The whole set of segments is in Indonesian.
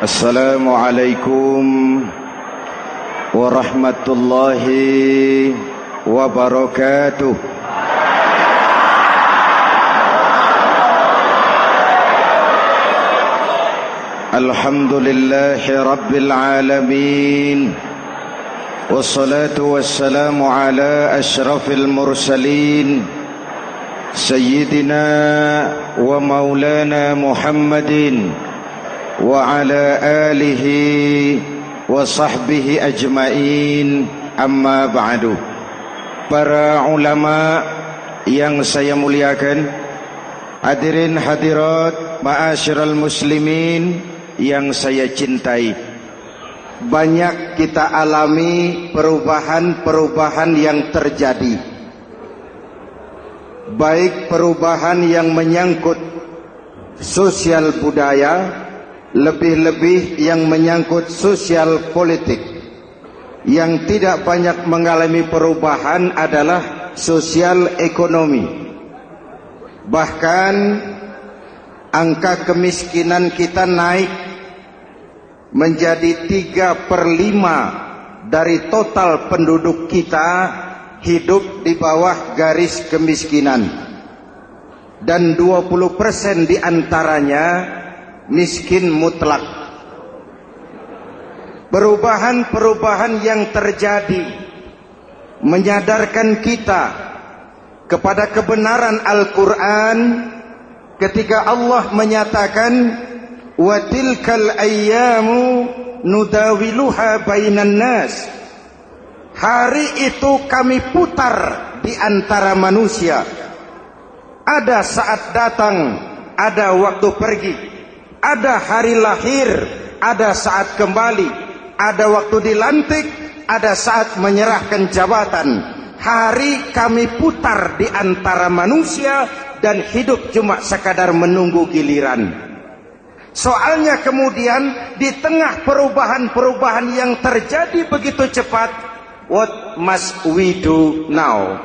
Assalamualaikum warahmatullahi wabarakatuh. Alhamdulillahi rabbil alamin. Wassalatu wassalamu ala ashrafil mursalin Sayyidina wa maulana Muhammadin wa ala alihi wa sahbihi ajmain, amma ba'du. Para ulama yang saya muliakan, hadirin hadirat ma'asyiral muslimin yang saya cintai, banyak kita alami perubahan-perubahan yang terjadi, baik perubahan yang menyangkut sosial budaya, lebih-lebih yang menyangkut sosial politik. Yang tidak banyak mengalami perubahan adalah sosial ekonomi. Bahkan angka kemiskinan kita naik menjadi 3/5 dari total penduduk kita hidup di bawah garis kemiskinan, dan 20% diantaranya miskin mutlak. Perubahan-perubahan yang terjadi menyadarkan kita kepada kebenaran Al-Quran ketika Allah menyatakan wa tilkal ayyamu nudawiluha bainan nas. Hari itu kami putar di antara manusia. Ada saat datang, ada waktu pergi. Ada hari lahir, ada saat kembali. Ada waktu dilantik, ada saat menyerahkan jabatan. Hari kami putar di antara manusia dan hidup cuma sekadar menunggu giliran. Soalnya kemudian di tengah perubahan-perubahan yang terjadi begitu cepat, what must we do now?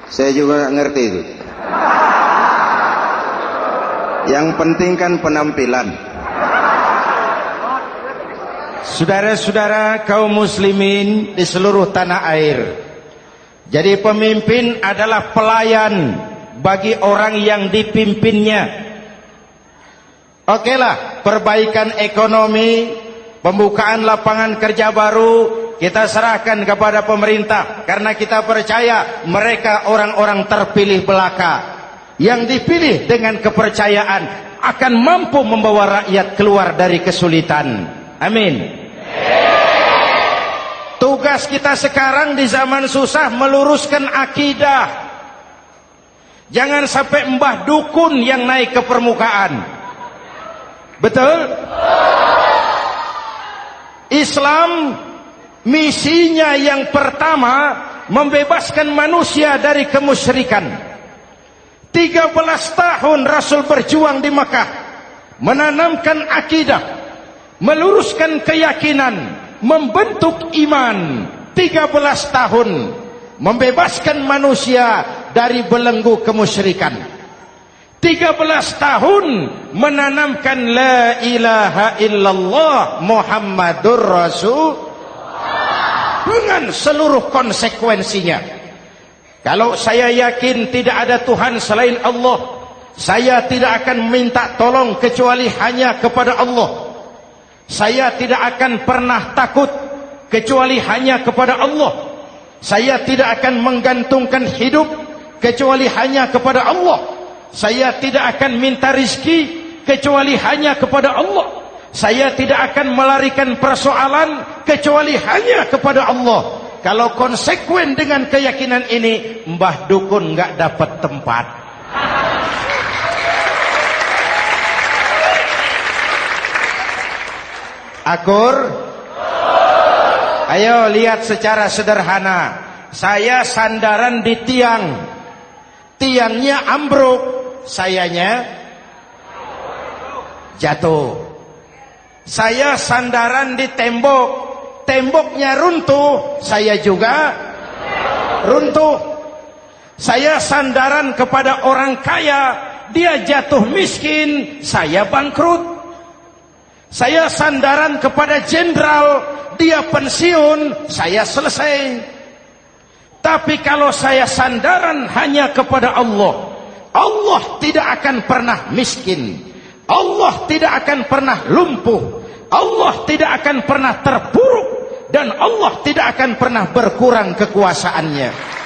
Saya juga nggak ngerti itu. Yang penting kan penampilan. Saudara-saudara kaum muslimin di seluruh tanah air, jadi pemimpin adalah pelayan bagi orang yang dipimpinnya. Okelah, perbaikan ekonomi, pembukaan lapangan kerja baru kita serahkan kepada pemerintah, karena kita percaya mereka orang-orang terpilih belaka yang dipilih dengan kepercayaan akan mampu membawa rakyat keluar dari kesulitan. Amin. Tugas kita sekarang di zaman susah meluruskan akidah. Jangan sampai mbah dukun yang naik ke permukaan. Betul? Islam misinya yang pertama membebaskan manusia dari kemusyrikan. 13 tahun Rasul berjuang di Makkah, menanamkan akidah, meluruskan keyakinan, membentuk iman. 13 tahun membebaskan manusia dari belenggu kemusyrikan. 13 tahun menanamkan la ilaha illallah Muhammadur Rasul dengan seluruh konsekuensinya. Kalau saya yakin tidak ada Tuhan selain Allah, saya tidak akan minta tolong kecuali hanya kepada Allah. Saya tidak akan pernah takut kecuali hanya kepada Allah. Saya tidak akan menggantungkan hidup kecuali hanya kepada Allah. Saya tidak akan minta rizki kecuali hanya kepada Allah. Saya tidak akan melarikan persoalan kecuali hanya kepada Allah. Kalau konsekuen dengan keyakinan ini, mbah dukun nggak dapat tempat. Akur? Ayo lihat secara sederhana. Saya sandaran di tiang, tiangnya ambruk, sayanya jatuh. Saya sandaran di tembok, temboknya runtuh, saya juga runtuh. Saya sandaran kepada orang kaya, dia jatuh miskin, saya bangkrut. Saya sandaran kepada jenderal, dia pensiun, saya selesai. Tapi kalau saya sandaran hanya kepada Allah, Allah tidak akan pernah miskin, Allah tidak akan pernah lumpuh, Allah tidak akan pernah terpuruk, dan Allah tidak akan pernah berkurang kekuasaannya.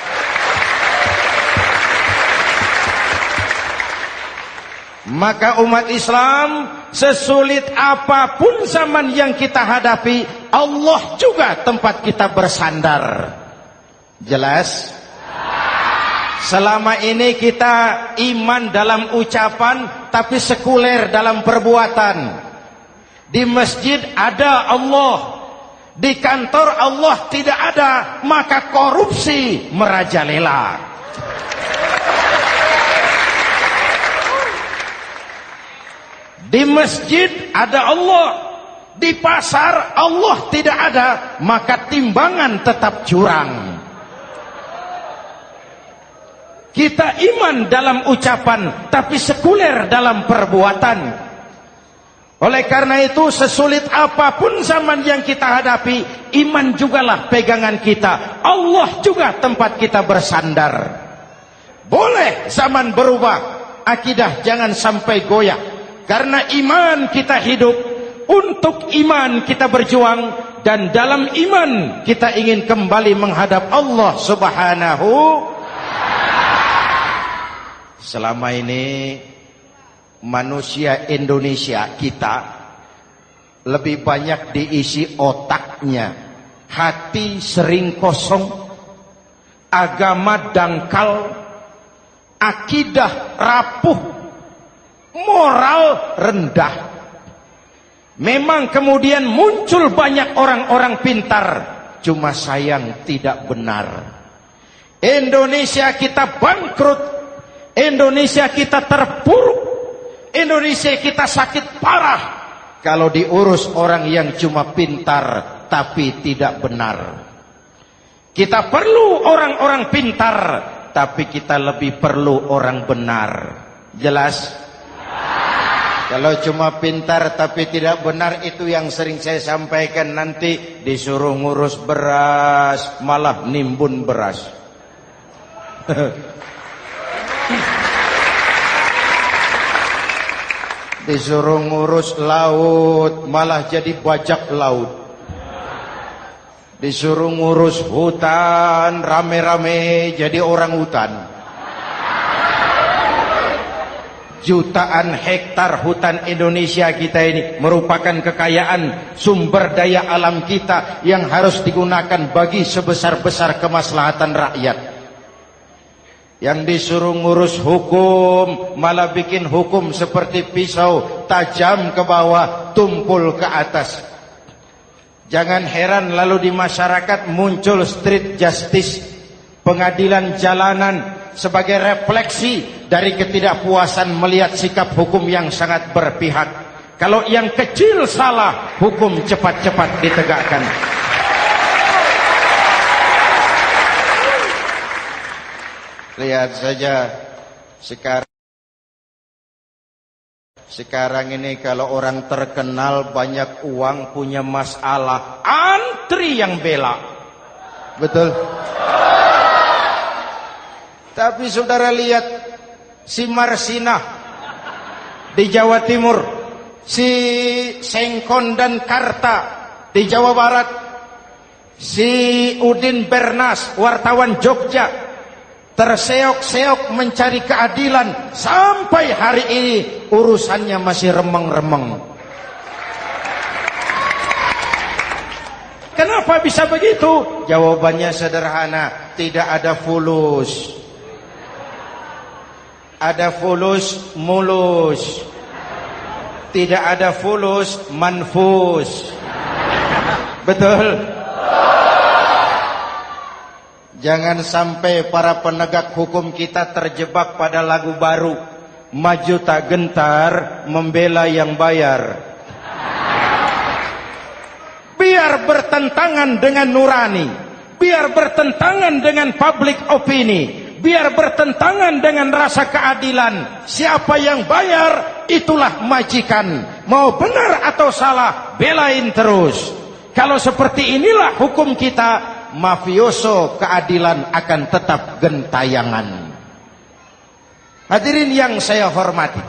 Maka umat Islam, sesulit apapun zaman yang kita hadapi, Allah juga tempat kita bersandar. Jelas? Selama ini kita iman dalam ucapan, tapi sekuler dalam perbuatan. Di masjid ada Allah, di kantor Allah tidak ada, maka korupsi merajalela. Di masjid ada Allah, di pasar Allah tidak ada, maka timbangan tetap curang. Kita iman dalam ucapan, tapi sekuler dalam perbuatan. Oleh karena itu, sesulit apapun zaman yang kita hadapi, iman jugalah pegangan kita. Allah juga tempat kita bersandar. Boleh zaman berubah, akidah jangan sampai goyah. Karena iman kita hidup, untuk iman kita berjuang, dan dalam iman kita ingin kembali menghadap Allah Subhanahu. Selama ini manusia Indonesia kita lebih banyak diisi otaknya, hati sering kosong, agama dangkal, akidah rapuh, moral rendah. Memang kemudian muncul banyak orang-orang pintar, cuma sayang tidak benar. Indonesia kita bangkrut, Indonesia kita terpuruk, Indonesia kita sakit parah kalau diurus orang yang cuma pintar tapi tidak benar. Kita perlu orang-orang pintar, tapi kita lebih perlu orang benar. Jelas? Kalau cuma pintar tapi tidak benar, itu yang sering saya sampaikan, nanti disuruh ngurus beras malah nimbun beras. Disuruh ngurus laut malah jadi bajak laut. Disuruh ngurus hutan rame-rame jadi orang hutan. Jutaan hektar hutan Indonesia kita ini merupakan kekayaan sumber daya alam kita yang harus digunakan bagi sebesar-besar kemaslahatan rakyat. Yang disuruh ngurus hukum malah bikin hukum seperti pisau, tajam ke bawah, tumpul ke atas. Jangan heran lalu di masyarakat muncul street justice, pengadilan jalanan, sebagai refleksi dari ketidakpuasan melihat sikap hukum yang sangat berpihak. Kalau yang kecil salah, hukum cepat-cepat ditegakkan. Lihat saja sekarang ini kalau orang terkenal, banyak uang, punya masalah, antri yang bela. Betul? Tapi saudara lihat si Marsinah di Jawa Timur, si Sengkon dan Karta di Jawa Barat, si Udin Bernas wartawan Jogja, terseok-seok mencari keadilan, sampai hari ini urusannya masih remeng-remeng. Kenapa bisa begitu? Jawabannya sederhana, tidak ada fulus. Ada fulus mulus, tidak ada fulus manfus. Betul? Jangan sampai para penegak hukum kita terjebak pada lagu baru, maju tak gentar, membela yang bayar. Biar bertentangan dengan nurani, biar bertentangan dengan public opini, biar bertentangan dengan rasa keadilan. Siapa yang bayar, itulah majikan. Mau benar atau salah, belain terus. Kalau seperti inilah hukum kita, mafioso keadilan akan tetap gentayangan. Hadirin yang saya hormati,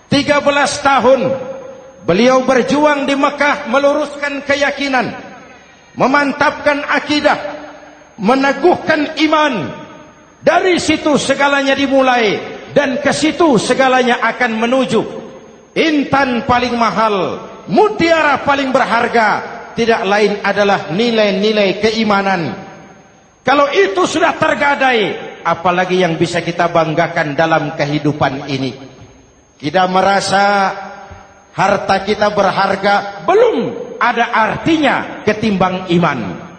13 tahun beliau berjuang di Mekah, meluruskan keyakinan, memantapkan akidah, meneguhkan iman. Dari situ segalanya dimulai, dan ke situ segalanya akan menuju. Intan paling mahal, mutiara paling berharga, tidak lain adalah nilai-nilai keimanan. Kalau itu sudah tergadai, apalagi yang bisa kita banggakan dalam kehidupan ini? Kita merasa harta kita berharga, belum ada artinya ketimbang iman.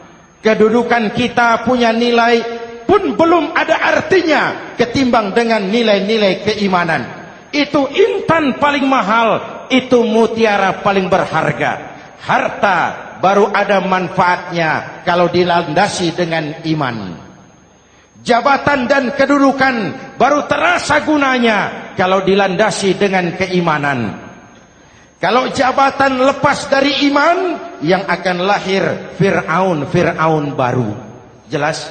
Kedudukan kita punya nilai pun belum ada artinya ketimbang dengan nilai-nilai keimanan. Itu intan paling mahal, itu mutiara paling berharga. Harta baru ada manfaatnya kalau dilandasi dengan iman. Jabatan dan kedudukan baru terasa gunanya kalau dilandasi dengan keimanan. Kalau jabatan lepas dari iman, yang akan lahir Fir'aun baru. Jelas?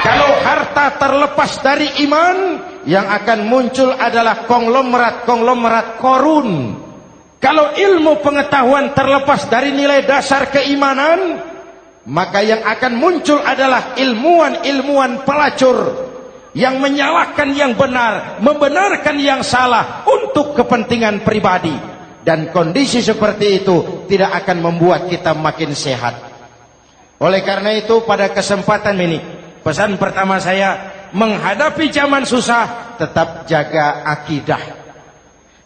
Kalau harta terlepas dari iman, yang akan muncul adalah konglomerat Korun. Kalau ilmu pengetahuan terlepas dari nilai dasar keimanan, maka yang akan muncul adalah ilmuwan pelacur yang menyalahkan yang benar, membenarkan yang salah untuk kepentingan pribadi. Dan kondisi seperti itu tidak akan membuat kita makin sehat. Oleh karena itu, pada kesempatan ini, pesan pertama saya, menghadapi zaman susah, tetap jaga akidah,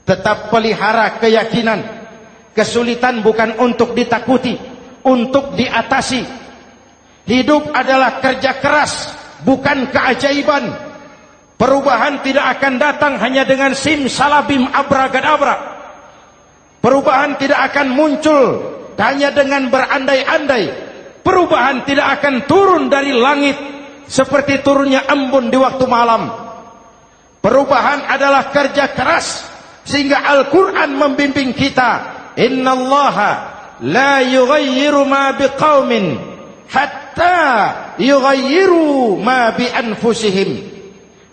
tetap pelihara keyakinan. Kesulitan bukan untuk ditakuti, untuk diatasi. Hidup adalah kerja keras, bukan keajaiban. Perubahan tidak akan datang hanya dengan simsalabim abragadabra. Perubahan tidak akan muncul hanya dengan berandai-andai. Perubahan tidak akan turun dari langit seperti turunnya embun di waktu malam. Perubahan adalah kerja keras, sehingga Al-Quran membimbing kita, innallaha la yughayyiru ma biqaumin hatta yughayyiru ma bi anfusihim.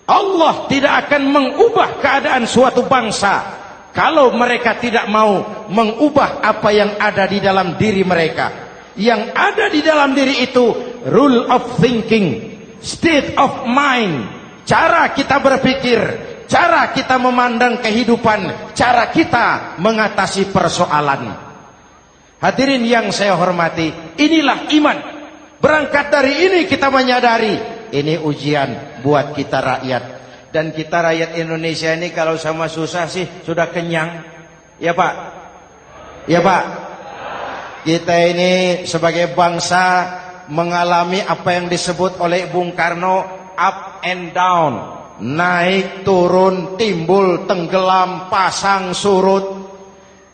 Allah tidak akan mengubah keadaan suatu bangsa kalau mereka tidak mau mengubah apa yang ada di dalam diri mereka. Yang ada di dalam diri itu rule of thinking, state of mind, cara kita berpikir, cara kita memandang kehidupan, cara kita mengatasi persoalan. Hadirin yang saya hormati, inilah iman. Berangkat dari ini kita menyadari ini ujian buat kita rakyat. Dan kita rakyat Indonesia ini kalau sama susah sih sudah kenyang. Ya Pak? Ya Pak? Kita ini sebagai bangsa mengalami apa yang disebut oleh Bung Karno up and down. Naik, turun, timbul, tenggelam, pasang, surut.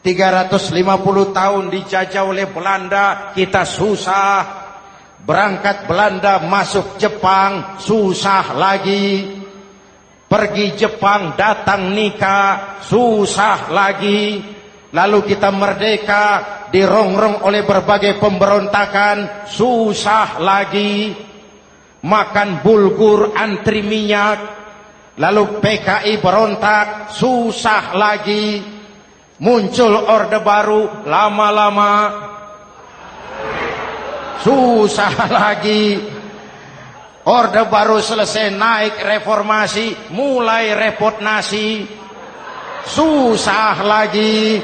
350 tahun dijajah oleh Belanda, kita susah. Berangkat Belanda masuk Jepang, susah lagi. Pergi Jepang, datang nikah, susah lagi. Lalu kita merdeka, dirongrong oleh berbagai pemberontakan, susah lagi. Makan bulgur, antri minyak. Lalu PKI berontak, susah lagi. Muncul orde baru, lama-lama susah lagi. Orde baru selesai, naik reformasi, mulai repot nasi, susah lagi.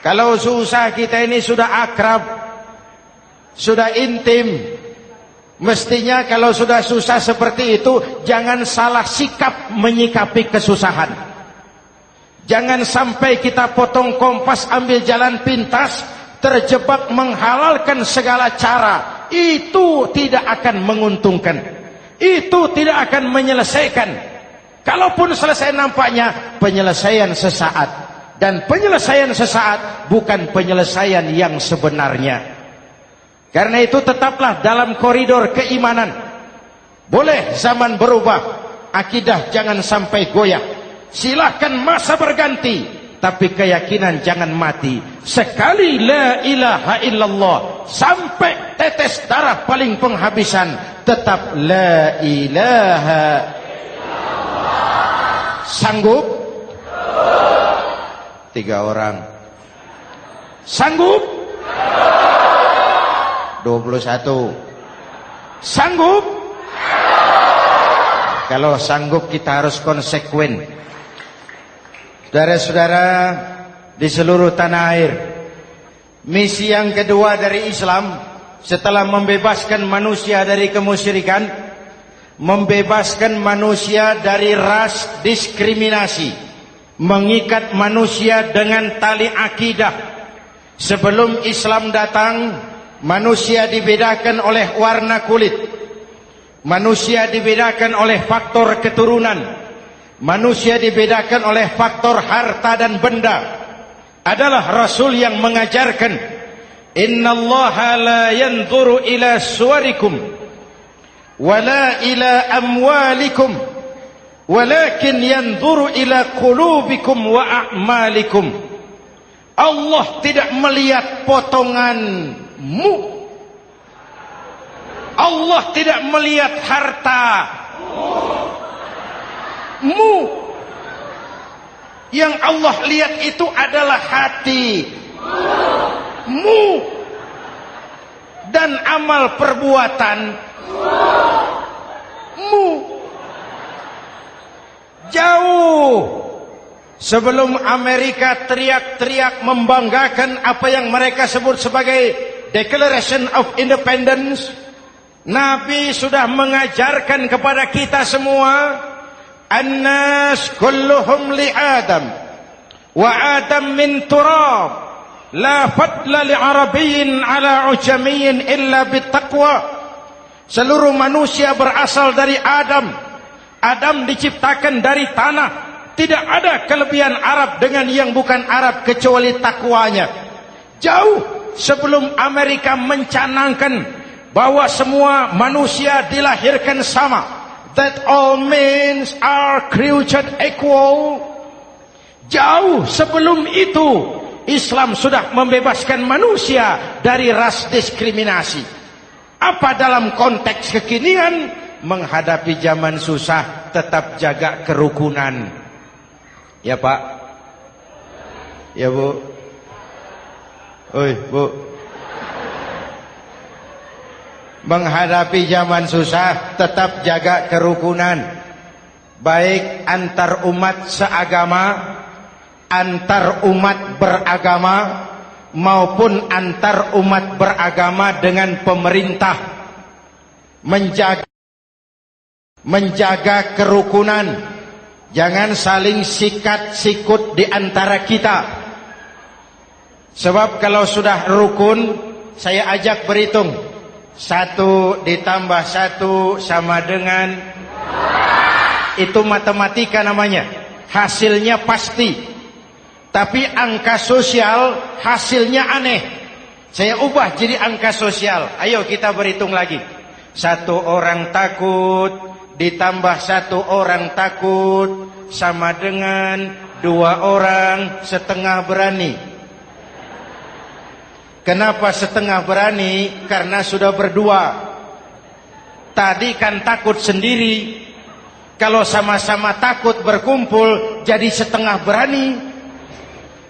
Kalau susah kita ini sudah akrab, sudah intim. Mestinya kalau sudah susah seperti itu, jangan salah sikap menyikapi kesusahan. Jangan sampai kita potong kompas, ambil jalan pintas, terjebak menghalalkan segala cara. Itu tidak akan menguntungkan. Itu tidak akan menyelesaikan. Kalaupun selesai nampaknya penyelesaian sesaat. Dan penyelesaian sesaat bukan penyelesaian yang sebenarnya. Karena itu tetaplah dalam koridor keimanan. Boleh zaman berubah, akidah jangan sampai goyah. Silahkan masa berganti, tapi keyakinan jangan mati. Sekali la ilaha illallah sampai tetes darah paling penghabisan, tetap la ilaha illallah. Sanggup? 3 orang. Sanggup? 21. Sanggup? Kalau sanggup kita harus konsekuen. Saudara-saudara di seluruh tanah air, misi yang kedua dari Islam setelah membebaskan manusia dari kemusyrikan, membebaskan manusia dari ras diskriminasi, mengikat manusia dengan tali akidah. Sebelum Islam datang, manusia dibedakan oleh warna kulit, manusia dibedakan oleh faktor keturunan, manusia dibedakan oleh faktor harta dan benda. Adalah Rasul yang mengajarkan, innallaha la yanzuru ila suwarikum wala ila amwalikum walakin yanzuru ila qulubikum wa a'malikum. Allah tidak melihat potonganmu, Allah tidak melihat hartamu. Yang Allah lihat itu adalah hatimu dan amal perbuatanmu. Jauh sebelum Amerika teriak-teriak membanggakan apa yang mereka sebut sebagai Declaration of Independence, Nabi sudah mengajarkan kepada kita semua, An-nas kulluhum li Adam wa Adam min turab la fadla li Arabiyyin ala ujamiyyin illa bittaqwa. Seluruh manusia berasal dari Adam. Adam diciptakan dari tanah. Tidak ada kelebihan Arab dengan yang bukan Arab kecuali takwanya. Jauh sebelum Amerika mencanangkan bahwa semua manusia dilahirkan sama, that all men are created equal. Jauh sebelum itu Islam sudah membebaskan manusia dari ras diskriminasi. Apa dalam konteks kekinian menghadapi zaman susah tetap jaga kerukunan? Ya Pak? Ya Bu? Oi Bu? Menghadapi zaman susah tetap jaga kerukunan, baik antar umat seagama, antar umat beragama, maupun antar umat beragama dengan pemerintah. Menjaga kerukunan, jangan saling sikat sikut di antara kita. Sebab kalau sudah rukun, saya ajak berhitung, 1 ditambah 1 sama dengan, itu matematika namanya, hasilnya pasti. Tapi angka sosial hasilnya aneh. Saya ubah jadi angka sosial. Ayo kita berhitung lagi. 1 orang takut ditambah 1 orang takut sama dengan 2 orang setengah berani. Kenapa setengah berani? Karena sudah berdua. Tadi kan takut sendiri. Kalau sama-sama takut berkumpul jadi setengah berani.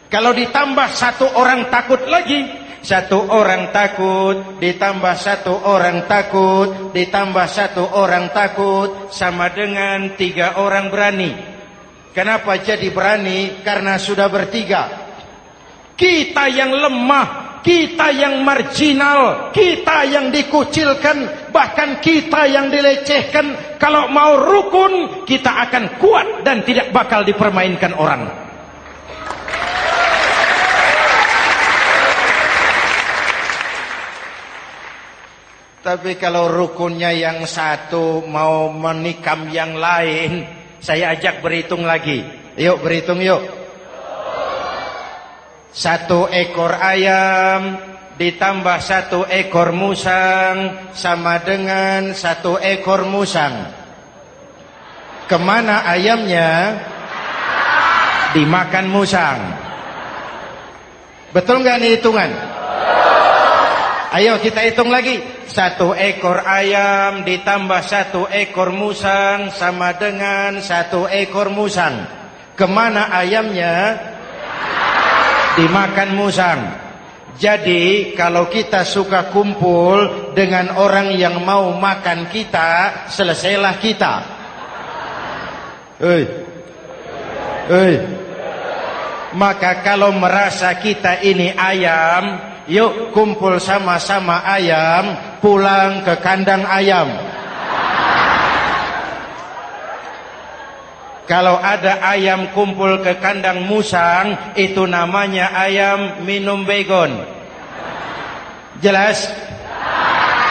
Kalau ditambah 1 orang takut lagi, 1 orang takut ditambah 1 orang takut ditambah 1 orang takut sama dengan 3 orang berani. Kenapa jadi berani? Karena sudah bertiga. Kita yang lemah, kita yang marginal, kita yang dikucilkan, bahkan kita yang dilecehkan, kalau mau rukun kita akan kuat dan tidak bakal dipermainkan orang. Tapi kalau rukunnya yang satu mau menikam yang lain, saya ajak berhitung lagi. Yuk berhitung yuk. 1 ekor ayam ditambah 1 ekor musang sama dengan 1 ekor musang. Kemana ayamnya? Dimakan musang. Betul nggak nih hitungan? Ayo kita hitung lagi. 1 ekor ayam ditambah 1 ekor musang sama dengan 1 ekor musang. Kemana ayamnya? Dimakan musang. Jadi kalau kita suka kumpul dengan orang yang mau makan kita, selesailah kita. Maka kalau merasa kita ini ayam, yuk kumpul sama-sama ayam, pulang ke kandang ayam. Kalau ada ayam kumpul ke kandang musang, itu namanya ayam minum baygon. Jelas?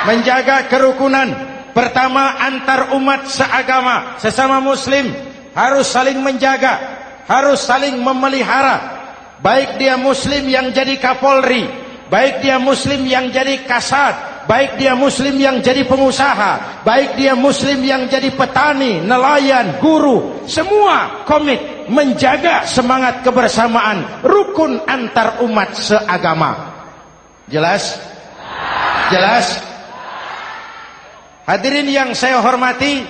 Menjaga kerukunan. Pertama, antar umat seagama, sesama muslim harus saling menjaga, harus saling memelihara. Baik dia muslim yang jadi kapolri, baik dia muslim yang jadi kasat, baik dia muslim yang jadi pengusaha, baik dia muslim yang jadi petani, nelayan, guru, semua komit menjaga semangat kebersamaan, rukun antar umat seagama. Jelas? Jelas? Hadirin yang saya hormati,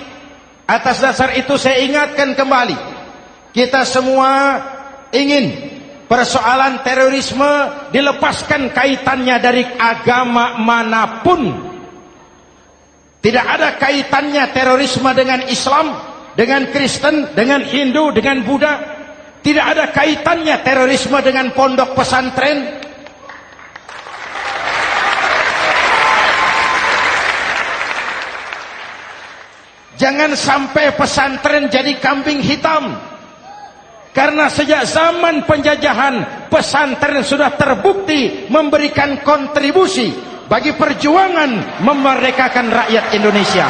atas dasar itu saya ingatkan kembali, kita semua ingin persoalan terorisme dilepaskan kaitannya dari agama manapun. Tidak ada kaitannya terorisme dengan Islam, dengan Kristen, dengan Hindu, dengan Buddha. Tidak ada kaitannya terorisme dengan pondok pesantren. Jangan sampai pesantren jadi kambing hitam. Karena sejak zaman penjajahan, pesantren sudah terbukti memberikan kontribusi bagi perjuangan memerdekakan rakyat Indonesia.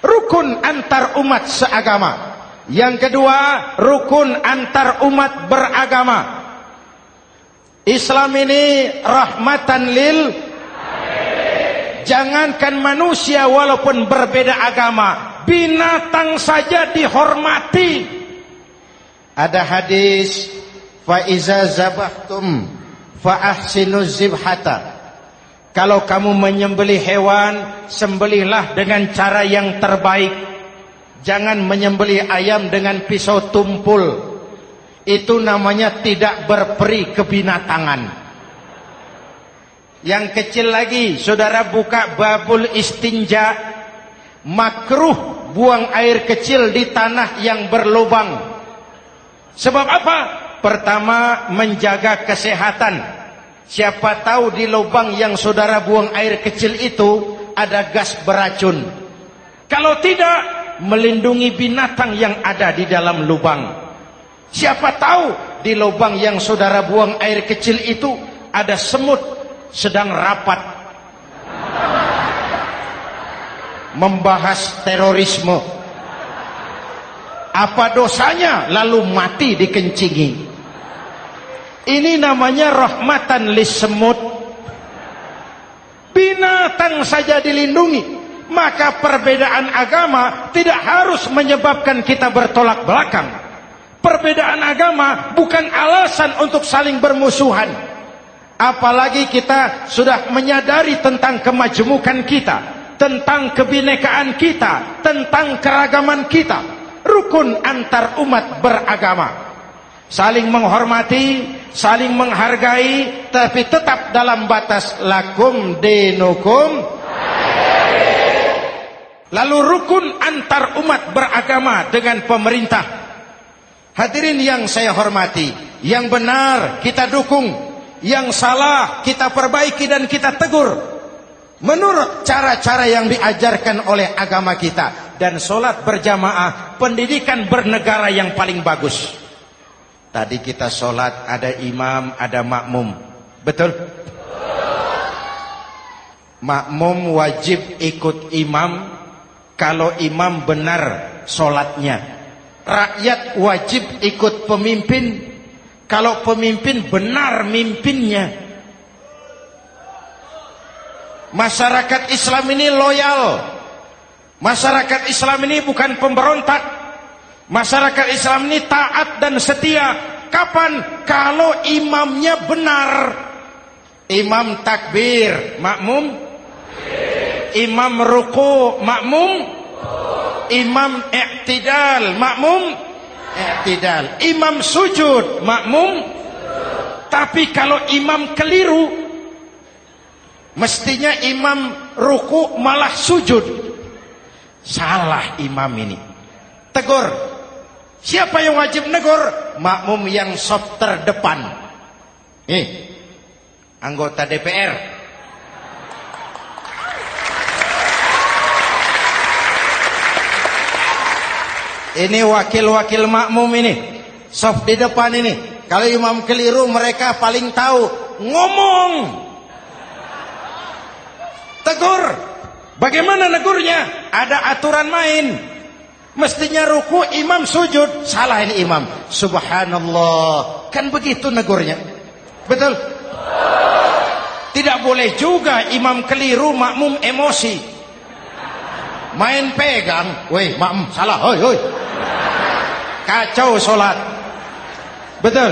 Rukun antar umat seagama. Yang kedua, rukun antar umat beragama. Islam ini rahmatan lil. Jangankan manusia walaupun berbeda agama, binatang saja dihormati. Ada hadis, fa iza zabahtum fa ahsinuz zibhata. Kalau kamu menyembelih hewan, sembelihlah dengan cara yang terbaik. Jangan menyembelih ayam dengan pisau tumpul. Itu namanya tidak berperi kebinatangan. Yang kecil lagi, saudara buka babul istinja, makruh buang air kecil di tanah yang berlubang. Sebab apa? Pertama, menjaga kesehatan. Siapa tahu di lubang yang saudara buang air kecil itu ada gas beracun. Kalau tidak, melindungi binatang yang ada di dalam lubang. Siapa tahu di lubang yang saudara buang air kecil itu ada semut sedang rapat membahas terorisme. Apa dosanya lalu mati dikencingi? Ini namanya rahmatan lis semut. Binatang saja dilindungi. Maka perbedaan agama tidak harus menyebabkan kita bertolak belakang. Perbedaan agama bukan alasan untuk saling bermusuhan. Apalagi kita sudah menyadari tentang kemajemukan kita, tentang kebinekaan kita, tentang keragaman kita. Rukun antar umat beragama. Saling menghormati, saling menghargai, tapi tetap dalam batas lakum dinukum. Lalu rukun antar umat beragama dengan pemerintah. Hadirin yang saya hormati, yang benar kita dukung, yang salah kita perbaiki dan kita tegur menurut cara-cara yang diajarkan oleh agama kita. Dan sholat berjamaah, pendidikan bernegara yang paling bagus. Tadi kita sholat ada imam, ada makmum, betul? Makmum wajib ikut imam kalau imam benar sholatnya. Rakyat wajib ikut pemimpin kalau pemimpin benar mimpinnya. Masyarakat Islam ini loyal. Masyarakat Islam ini bukan pemberontak. Masyarakat Islam ini taat dan setia. Kapan? Kalau imamnya benar. Imam takbir, makmum. Imam ruku, makmum. Imam i'tidal, makmum. I'tidal. Imam sujud, makmum. Tapi kalau imam keliru, mestinya imam ruku malah sujud. Salah imam ini. Tegur. Siapa yang wajib negur? Makmum yang saf terdepan. Anggota DPR. Ini wakil-wakil makmum ini, saf di depan ini. Kalau imam keliru, mereka paling tahu. Ngomong. Tegur. Bagaimana negurnya? Ada aturan main. Mestinya ruku, imam sujud. Salah ini imam. Subhanallah. Kan begitu negurnya. Betul? Tidak boleh juga imam keliru, makmum emosi. Main pegang. Weh, makmum salah. Hoi, hoi. Kacau sholat. Betul?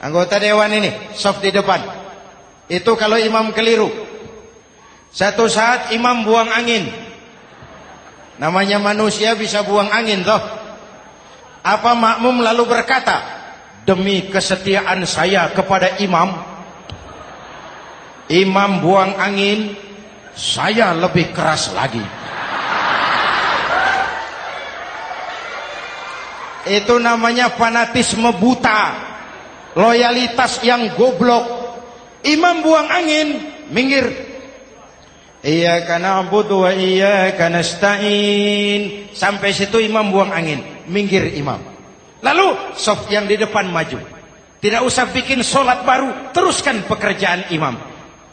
Anggota dewan ini, saf di depan. Itu kalau imam keliru. Satu saat imam buang angin. Namanya manusia bisa buang angin toh. Apa makmum lalu berkata, demi kesetiaan saya kepada imam, imam buang angin, saya lebih keras lagi. Itu namanya fanatisme buta, loyalitas yang goblok. Imam buang angin, minggir. Iyyaka na'budu wa iyyaka nasta'in. Sampai situ imam buang angin, minggir imam. Lalu saf yang di depan maju. Tidak usah bikin solat baru, teruskan pekerjaan imam.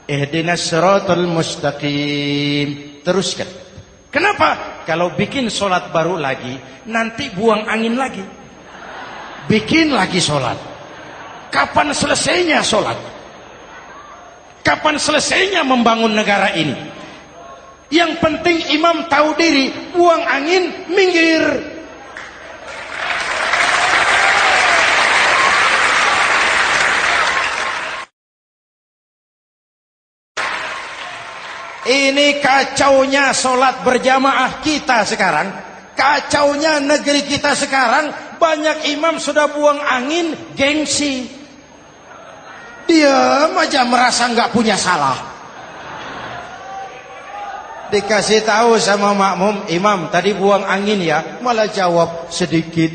Ihdinas siratal mustaqim. Teruskan. Kenapa? Kalau bikin solat baru lagi, nanti buang angin lagi. Bikin lagi solat. Kapan selesainya solat? Kapan selesainya membangun negara ini? Yang penting imam tahu diri, buang angin, minggir. Ini kacaunya solat berjamaah kita sekarang. Kacaunya negeri kita sekarang. Banyak imam sudah buang angin, gengsi. Dia aja merasa nggak punya salah. Dikasih tahu sama makmum, imam tadi buang angin ya, malah jawab sedikit.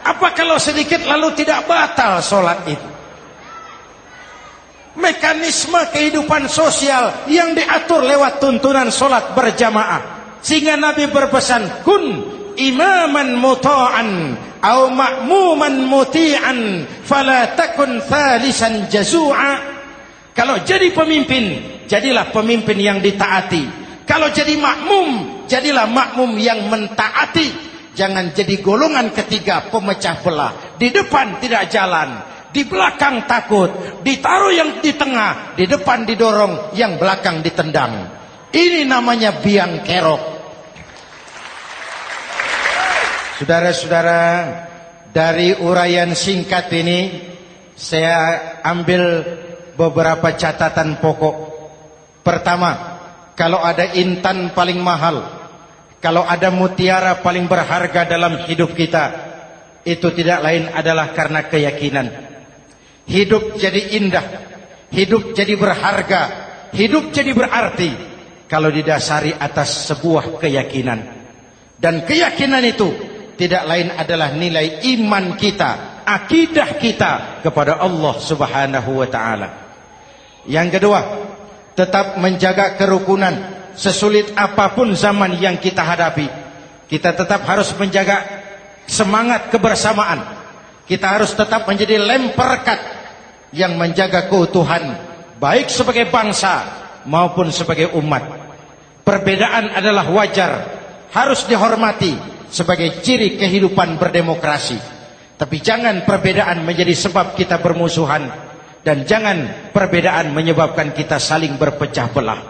Apa kalau sedikit lalu tidak batal solat itu? Mekanisme kehidupan sosial yang diatur lewat tuntunan solat berjamaah. Sehingga Nabi berpesan, kun imaman muta'an au ma'muman muti'an fala takun thalisan jazu'a. Kalau jadi pemimpin, jadilah pemimpin yang ditaati. Kalau jadi makmum, jadilah makmum yang mentaati. Jangan jadi golongan ketiga pemecah belah. Di depan tidak jalan, di belakang takut, ditaruh yang di tengah, di depan didorong, yang belakang ditendang. Ini namanya biang kerok. Saudara-saudara, dari uraian singkat ini saya ambil beberapa catatan pokok. Pertama, kalau ada intan paling mahal, kalau ada mutiara paling berharga dalam hidup kita, itu tidak lain adalah karena keyakinan. Hidup jadi indah, hidup jadi berharga, hidup jadi berarti kalau didasari atas sebuah keyakinan. Dan keyakinan itu tidak lain adalah nilai iman kita, akidah kita kepada Allah Subhanahu wa taala. Yang kedua, tetap menjaga kerukunan. Sesulit apapun zaman yang kita hadapi, kita tetap harus menjaga semangat kebersamaan. Kita harus tetap menjadi lem perekat yang menjaga keutuhan, baik sebagai bangsa maupun sebagai umat. Perbedaan adalah wajar, harus dihormati sebagai ciri kehidupan berdemokrasi. Tapi jangan perbedaan menjadi sebab kita bermusuhan, dan jangan perbedaan menyebabkan kita saling berpecah belah.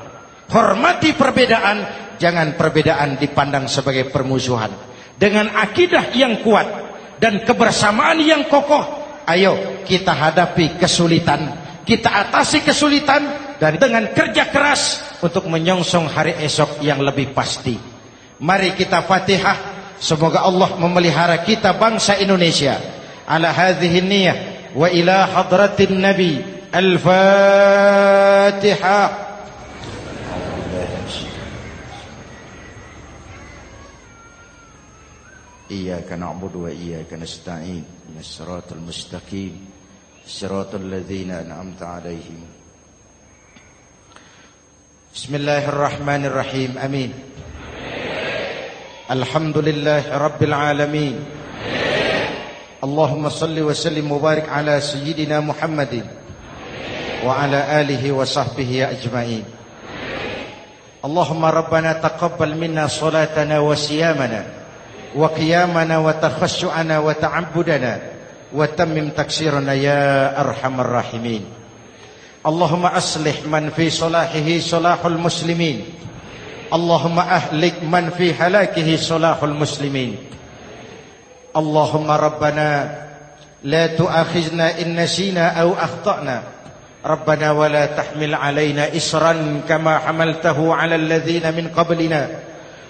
Hormati perbedaan, jangan perbedaan dipandang sebagai permusuhan. Dengan akidah yang kuat dan kebersamaan yang kokoh, ayo kita hadapi kesulitan, kita atasi kesulitan, dan dengan kerja keras untuk menyongsong hari esok yang lebih pasti. Mari kita Fatihah, semoga Allah memelihara kita bangsa Indonesia. Ala hadhihi niyah wa ila hadratin Nabi. Al-Fatihah. Iyyaka na'budu wa iyyaka nasta'in. Ihdinas siratal mustaqim. Siratal ladzina an'amta 'alaihim. Bismillahirrahmanirrahim. Amin. Alhamdulillahi rabbil alamin. Allahumma salli wa sallim mubarak ala sayyidina Muhammadin wa ala alihi wa sahbihi ajma'in. Allahumma rabbana taqabbal minna salatana wa siyamana wa qiyamana wa takhashu'ana wa ta'abbudana wa tammim taksirana ya arhamar rahimin. Allahumma aslih man fi salahihi salahul muslimin. Allahumma ahlik man fi halakihi salahul muslimin. Allahumma rabbana la tu'akhizna in nasina aw akhtana. Rabbana wa la tahmil alaina isran kama hamaltahu ala alladhina min qablina.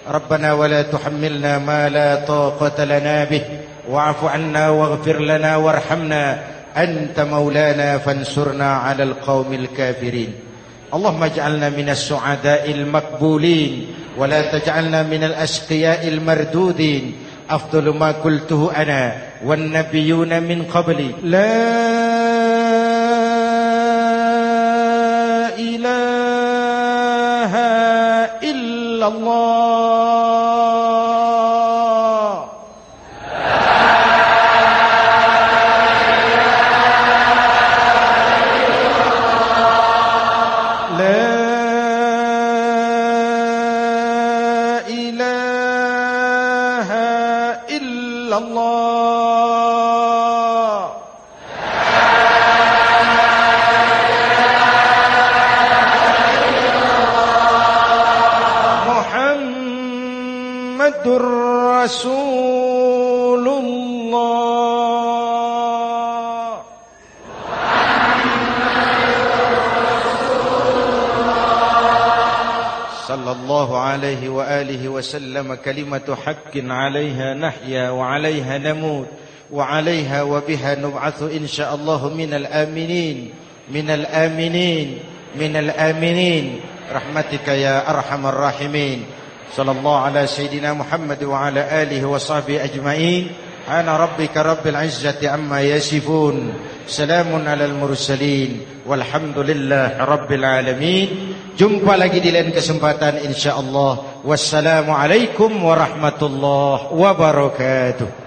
Rabbana wa la tuhammilna ma la taqata lana bih wa'fu 'anna waghfir lana warhamna anta maulana fansurna 'alal qaumil kafirin. اللهم اجعلنا من السعداء المقبولين ولا تجعلنا من الأشقياء المردودين. أفضل ما قلته أنا والنبيون من قبلي لا إله إلا الله. Rasulullah. Sallallahu alaihi wa alihi wa sallam. Kalimatu haqqin 'alaiha nahya wa 'alaiha namut wa 'alaiha wa biha nub'atsu insyaallah minal aminin minal aminin minal aminin rahmatika ya arhamar rahimin. Sallallahu ala sayyidina Muhammad wa ala alihi wa sahbihi ajma'in. Ana rabbika rabbil izzati amma yasifun. Salamun alal mursalin. Walhamdulillahi rabbil alamin. Jumpa lagi di lain kesempatan insyaallah. Wassalamualaikum warahmatullahi wabarakatuh.